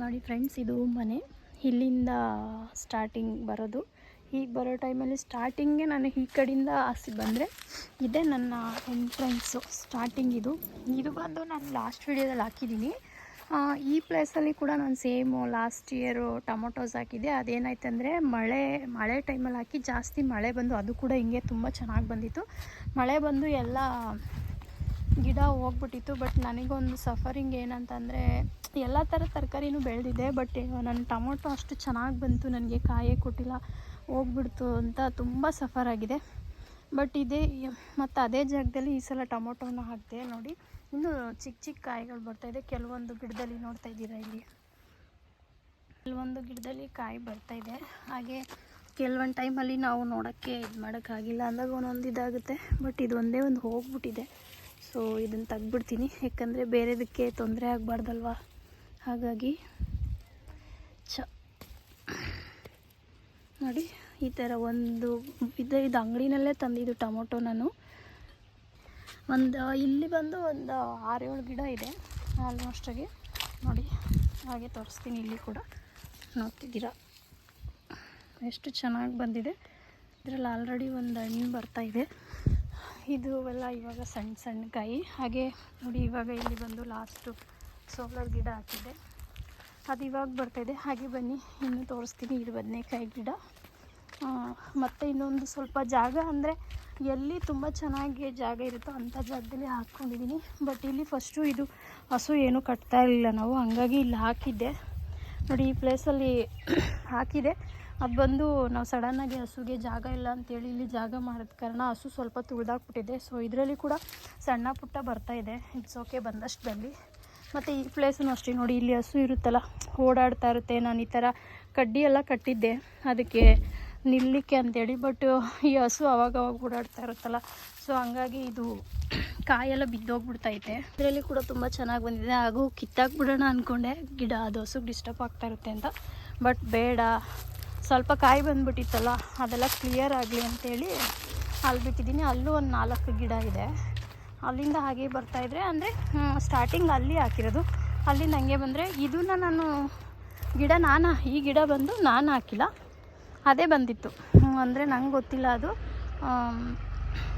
ನೋಡಿ ಫ್ರೆಂಡ್ಸ್, ಇದು ಮನೆ. ಇಲ್ಲಿಂದ ಸ್ಟಾರ್ಟಿಂಗ್ ಬರೋದು. ಹೀಗೆ ಬರೋ ಟೈಮಲ್ಲಿ ಸ್ಟಾರ್ಟಿಂಗೇ ನಾನು ಈ ಕಡೆಯಿಂದ ಬಂದರೆ ಇದೇ ನನ್ನ ಎಂಟ್ರೆನ್ಸು. ಸ್ಟಾರ್ಟಿಂಗ್ ಇದು ಬಂದು ನಾನು ಲಾಸ್ಟ್ ವೀಡಿಯೋದಲ್ಲಿ ಹಾಕಿದ್ದೀನಿ. ಈ ಪ್ಲೇಸಲ್ಲಿ ಕೂಡ ನಾನು ಸೇಮು ಲಾಸ್ಟ್ ಇಯರು ಟೊಮೊಟೊಸ್ ಹಾಕಿದ್ದೆ. ಅದೇನಾಯ್ತು ಅಂದರೆ ಮಳೆ ಟೈಮಲ್ಲಿ ಹಾಕಿ ಜಾಸ್ತಿ ಮಳೆ ಬಂದು ಅದು ಕೂಡ ಹಿಂಗೆ ತುಂಬ ಚೆನ್ನಾಗಿ ಬಂದಿತ್ತು. ಮಳೆ ಬಂದು ಎಲ್ಲ ಗಿಡ ಹೋಗ್ಬಿಟ್ಟಿತ್ತು. ಬಟ್ ನನಗೊಂದು ಸಫರಿಂಗ್ ಏನಂತಂದರೆ ಎಲ್ಲ ಥರ ತರಕಾರಿನೂ ಬೆಳೆದಿದೆ, ಬಟ್ ನನ್ನ ಟೊಮೊಟೊ ಅಷ್ಟು ಚೆನ್ನಾಗಿ ಬಂತು, ನನಗೆ ಕಾಯೇ ಕೊಟ್ಟಿಲ್ಲ, ಹೋಗ್ಬಿಡ್ತು ಅಂತ ತುಂಬ ಸಫರ್ ಆಗಿದೆ. ಬಟ್ ಮತ್ತು ಅದೇ ಜಾಗದಲ್ಲಿ ಈ ಸಲ ಟೊಮೊಟೊನ ಹಾಕಿದೆ. ನೋಡಿ, ಇನ್ನೂ ಚಿಕ್ಕ ಚಿಕ್ಕ ಕಾಯಿಗಳು ಬರ್ತಾಯಿದೆ. ಕೆಲವೊಂದು ಗಿಡದಲ್ಲಿ ನೋಡ್ತಾ ಇದ್ದೀರಾ, ಇಲ್ಲಿ ಕೆಲವೊಂದು ಗಿಡದಲ್ಲಿ ಕಾಯಿ ಬರ್ತಾಯಿದೆ. ಹಾಗೆ ಕೆಲವೊಂದು ಟೈಮಲ್ಲಿ ನಾವು ನೋಡೋಕ್ಕೆ ಇದು ಮಾಡೋಕ್ಕಾಗಿಲ್ಲ ಅಂದಾಗ ಒಂದೊಂದು ಇದಾಗುತ್ತೆ. ಬಟ್ ಇದು ಒಂದೇ ಒಂದು ಹೋಗ್ಬಿಟ್ಟಿದೆ. ಸೊ ಇದನ್ನು ತೆಗ್ದುಬಿಡ್ತೀನಿ, ಯಾಕಂದರೆ ಬೇರೆದಕ್ಕೆ ತೊಂದರೆ ಆಗಬಾರ್ದಲ್ವ. ಹಾಗಾಗಿ ನೋಡಿ, ಈ ಥರ ಒಂದು ಇದು ಅಂಗಡಿನಲ್ಲೇ ತಂದಿದ್ದು ಟೊಮೊಟೊ. ನಾನು ಇಲ್ಲಿ ಬಂದು ಒಂದು 6-7 ಗಿಡ ಇದೆ ಆಲ್ಮೋಸ್ಟಾಗಿ. ನೋಡಿ, ಹಾಗೆ ತೋರಿಸ್ತೀನಿ. ಇಲ್ಲಿ ಕೂಡ ನೋಡ್ತಿದ್ದೀರಾ ಎಷ್ಟು ಚೆನ್ನಾಗಿ ಬಂದಿದೆ. ಇದರಲ್ಲಿ ಆಲ್ರೆಡಿ ಒಂದು ಹಣ್ಣು ಬರ್ತಾಯಿದೆ. ಇದು ಎಲ್ಲ ಇವಾಗ ಸಣ್ಣ ಸಣ್ಣ ಕಾಯಿ. ಹಾಗೆ ನೋಡಿ, ಇವಾಗ ಇಲ್ಲಿ ಬಂದು ಲಾಸ್ಟು ಸೋಲಾರ್ ಗಿಡ ಹಾಕಿದ್ದೆ, ಅದು ಇವಾಗ ಬರ್ತಾಯಿದೆ. ಹಾಗೆ ಬನ್ನಿ ಇನ್ನೂ ತೋರಿಸ್ತೀನಿ. ಇದು ಬದನೆಕಾಯಿ ಗಿಡ. ಮತ್ತು ಇನ್ನೊಂದು ಸ್ವಲ್ಪ ಜಾಗ ಅಂದರೆ ಎಲ್ಲಿ ತುಂಬ ಚೆನ್ನಾಗಿ ಜಾಗ ಇರುತ್ತೋ ಅಂಥ ಜಾಗದಲ್ಲಿ ಹಾಕ್ಕೊಂಡಿದ್ದೀನಿ. ಬಟ್ ಇಲ್ಲಿ ಫಸ್ಟು ಇದು ಹಸು ಏನೂ ಕಟ್ತಾ ಇರಲಿಲ್ಲ ನಾವು, ಹಂಗಾಗಿ ಇಲ್ಲಿ ಹಾಕಿದ್ದೆ. ನೋಡಿ, ಈ ಪ್ಲೇಸಲ್ಲಿ ಹಾಕಿದೆ. ಅದು ಬಂದು ನಾವು ಸಡನ್ನಾಗಿ ಹಸುಗೆ ಜಾಗ ಇಲ್ಲ ಅಂತೇಳಿ ಇಲ್ಲಿ ಜಾಗ ಮಾಡಿದ ಕಾರಣ ಹಸು ಸ್ವಲ್ಪ ತುಳಿದಾಕ್ಬಿಟ್ಟಿದೆ. ಸೊ ಇದರಲ್ಲಿ ಕೂಡ ಸಣ್ಣ ಪುಟ್ಟ ಬರ್ತಾಯಿದೆ. ಇಟ್ಸ್ ಓಕೆ, ಬಂದಷ್ಟು ಬರಲಿ. ಮತ್ತು ಈ ಪ್ಲೇಸನ್ನು ಅಷ್ಟೇ ನೋಡಿ, ಇಲ್ಲಿ ಹಸು ಇರುತ್ತಲ್ಲ, ಓಡಾಡ್ತಾ ಇರುತ್ತೆ. ನಾನು ಈ ಥರ ಕಡ್ಡಿ ಎಲ್ಲ ಕಟ್ಟಿದ್ದೆ ಅದಕ್ಕೆ ನಿಲ್ಲಕ್ಕೆ ಅಂತೇಳಿ. ಬಟ್ ಈ ಹಸು ಅವಾಗವಾಗ ಓಡಾಡ್ತಾ ಇರುತ್ತಲ್ಲ, ಸೊ ಹಂಗಾಗಿ ಇದು ಕಾಯೆಲ್ಲ ಬಿದ್ದೋಗ್ಬಿಡ್ತೈತೆ. ಇದರಲ್ಲಿ ಕೂಡ ತುಂಬ ಚೆನ್ನಾಗಿ ಬಂದಿದೆ. ಹಾಗೂ ಕಿತ್ತಾಕ್ಬಿಡೋಣ ಅಂದ್ಕೊಂಡೆ ಗಿಡ, ಅದು ಹಸುಗೆ ಡಿಸ್ಟರ್ಬ್ ಆಗ್ತಾ ಇರುತ್ತೆ ಅಂತ. ಬಟ್ ಬೇಡ, ಸ್ವಲ್ಪ ಕಾಯಿ ಬಂದುಬಿಟ್ಟಿತ್ತಲ್ಲ, ಅದೆಲ್ಲ ಕ್ಲಿಯರ್ ಆಗಲಿ ಅಂತೇಳಿ ಅಲ್ಲಿ ಬಿಟ್ಟಿದ್ದೀನಿ. ಅಲ್ಲೂ ಒಂದು 4 ಗಿಡ ಇದೆ. ಅಲ್ಲಿಂದ ಹಾಗೆ ಬರ್ತಾಯಿದ್ರೆ ಅಂದರೆ ಸ್ಟಾರ್ಟಿಂಗ್ ಅಲ್ಲಿ ಹಾಕಿರೋದು, ಅಲ್ಲಿಂದ ಹಂಗೆ ಬಂದರೆ ಇದನ್ನು ನಾನು ಈ ಗಿಡ ಬಂದು ನಾನು ಹಾಕಿಲ್ಲ, ಅದೇ ಬಂದಿತ್ತು. ಅಂದರೆ ನಂಗೆ ಗೊತ್ತಿಲ್ಲ ಅದು.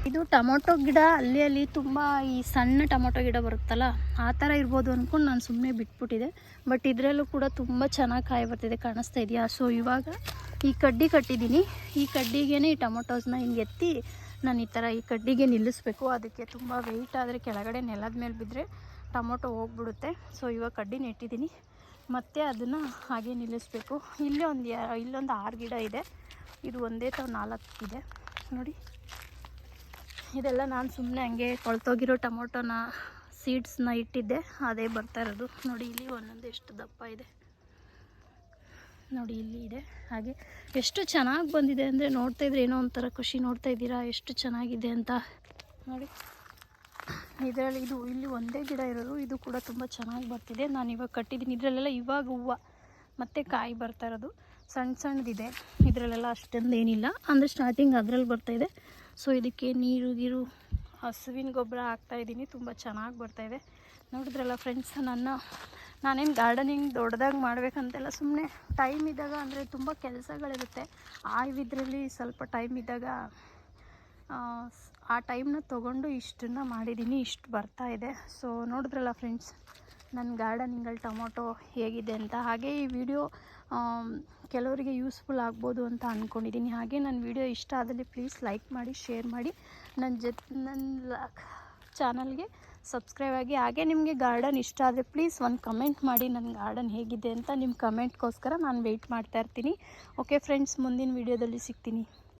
ಇದು ಟೊಮೊಟೊ ಗಿಡ ಅಲ್ಲಿ ತುಂಬ ಈ ಸಣ್ಣ ಟೊಮೊಟೊ ಗಿಡ ಬರುತ್ತಲ್ಲ, ಆ ಥರ ಇರ್ಬೋದು ಅಂದ್ಕೊಂಡು ನಾನು ಸುಮ್ಮನೆ ಬಿಟ್ಬಿಟ್ಟಿದೆ. ಬಟ್ ಇದರಲ್ಲೂ ಕೂಡ ತುಂಬ ಚೆನ್ನಾಗಿ ಕಾಯಿ ಬರ್ತಿದೆ, ಕಾಣಿಸ್ತಾ ಇದೆಯಾ? ಸೊ ಇವಾಗ ಈ ಕಡ್ಡಿ ಕಟ್ಟಿದ್ದೀನಿ. ಈ ಕಡ್ಡಿಗೇ ಈ ಟೊಮೊಟೊಸ್ನ ಹಿಂಗೆ ಎತ್ತಿ ನಾನು ಈ ಥರ ಈ ಕಡ್ಡಿಗೆ ನಿಲ್ಲಿಸ್ಬೇಕು. ಅದಕ್ಕೆ ತುಂಬ ವೆಯ್ಟ್ ಆದರೆ ಕೆಳಗಡೆ ನೆಲದ ಮೇಲೆ ಬಿದ್ದರೆ ಟೊಮೊಟೊ ಹೋಗ್ಬಿಡುತ್ತೆ. ಸೊ ಇವಾಗ ಕಡ್ಡಿ ನೆಟ್ಟಿದ್ದೀನಿ, ಮತ್ತು ಅದನ್ನು ಹಾಗೆ ನಿಲ್ಲಿಸಬೇಕು. ಇಲ್ಲೊಂದು 6 ಗಿಡ ಇದೆ. ಇದು ಒಂದೇ 4 ಇದೆ ನೋಡಿ. ಇದೆಲ್ಲ ನಾನು ಸುಮ್ಮನೆ ಹಂಗೆ ಕೊಳ್ತೋಗಿರೋ ಟೊಮೊಟೊನ ಸೀಡ್ಸ್ನ ಇಟ್ಟಿದ್ದೆ, ಅದೇ ಬರ್ತಾ ಇರೋದು. ನೋಡಿ, ಇಲ್ಲಿ ಒಂದೊಂದು ಎಷ್ಟು ದಪ್ಪ ಇದೆ ನೋಡಿ, ಇಲ್ಲಿ ಇದೆ. ಹಾಗೆ ಎಷ್ಟು ಚೆನ್ನಾಗಿ ಬಂದಿದೆ ಅಂದರೆ ನೋಡ್ತಾಯಿದ್ರೆ ಏನೋ ಒಂಥರ ಖುಷಿ. ನೋಡ್ತಾ ಇದ್ದೀರಾ ಎಷ್ಟು ಚೆನ್ನಾಗಿದೆ ಅಂತ ನೋಡಿ. ಇದರಲ್ಲಿ ಇಲ್ಲಿ ಒಂದೇ ಗಿಡ ಇರೋದು, ಇದು ಕೂಡ ತುಂಬ ಚೆನ್ನಾಗಿ ಬರ್ತಿದೆ. ನಾನು ಇವಾಗ ಕಟ್ಟಿದ್ದೀನಿ. ಇದರಲ್ಲೆಲ್ಲ ಇವಾಗ ಹೂವು ಮತ್ತು ಕಾಯಿ ಬರ್ತಾ ಇರೋದು ಸಣ್ಣದಿದೆ. ಇದರಲ್ಲೆಲ್ಲ ಅಷ್ಟೊಂದು ಏನಿಲ್ಲ, ಅಂದರೆ ಸ್ಟಾರ್ಟಿಂಗ್ ಅದರಲ್ಲಿ ಬರ್ತಾಯಿದೆ. ಸೊ ಇದಕ್ಕೆ ನೀರು ಹಸುವಿನ ಗೊಬ್ಬರ ಹಾಕ್ತಾಯಿದ್ದೀನಿ. ತುಂಬ ಚೆನ್ನಾಗಿ ಬರ್ತಾಯಿದೆ. ನೋಡಿದ್ರಲ್ಲ ಫ್ರೆಂಡ್ಸ್, ನಾನೇನು ಗಾರ್ಡನಿಂಗ್ ದೊಡ್ಡದಾಗಿ ಮಾಡಬೇಕಂತೆಲ್ಲ, ಸುಮ್ಮನೆ ಟೈಮ್ ಇದ್ದಾಗ, ಅಂದರೆ ತುಂಬ ಕೆಲಸಗಳಿರುತ್ತೆ, ಇದರಲ್ಲಿ ಸ್ವಲ್ಪ ಟೈಮ್ ಇದ್ದಾಗ ಆ ಟೈಮ್ನ ತೊಗೊಂಡು ಇಷ್ಟನ್ನು ಮಾಡಿದ್ದೀನಿ. ಇಷ್ಟು ಬರ್ತಾಯಿದೆ. ಸೊ ನೋಡಿದ್ರಲ್ಲ ಫ್ರೆಂಡ್ಸ್, ನನ್ನ ಗಾರ್ಡನಿಂಗಲ್ಲಿ ಟೊಮೊಟೊ ಹೇಗಿದೆ ಅಂತ. ಹಾಗೆ ಈ ವಿಡಿಯೋ ಕೆಲವರಿಗೆ ಯೂಸ್ಫುಲ್ ಆಗ್ಬೋದು ಅಂತ ಅಂದ್ಕೊಂಡಿದ್ದೀನಿ. ಹಾಗೆ ನನ್ನ ವಿಡಿಯೋ ಇಷ್ಟ ಆದಲ್ಲಿ ಪ್ಲೀಸ್ ಲೈಕ್ ಮಾಡಿ, ಶೇರ್ ಮಾಡಿ, ನನ್ನ ಚಾನಲ್ಗೆ ಸಬ್ಸ್ಕ್ರೈಬ್ ಆಗಿ. ಹಾಗೆ ನಿಮಗೆ ಗಾರ್ಡನ್ ಇಷ್ಟ ಆದರೆ ಪ್ಲೀಸ್ ಒಂದು ಕಮೆಂಟ್ ಮಾಡಿ, ನನ್ನ ಗಾರ್ಡನ್ ಹೇಗಿದೆ ಅಂತ. ನಿಮ್ಮ ಕಮೆಂಟ್ಗೋಸ್ಕರ ನಾನು ವೆಯ್ಟ್ ಮಾಡ್ತಾ ಇರ್ತೀನಿ. ಓಕೆ ಫ್ರೆಂಡ್ಸ್, ಮುಂದಿನ ವಿಡಿಯೋದಲ್ಲಿ ಸಿಗ್ತೀನಿ.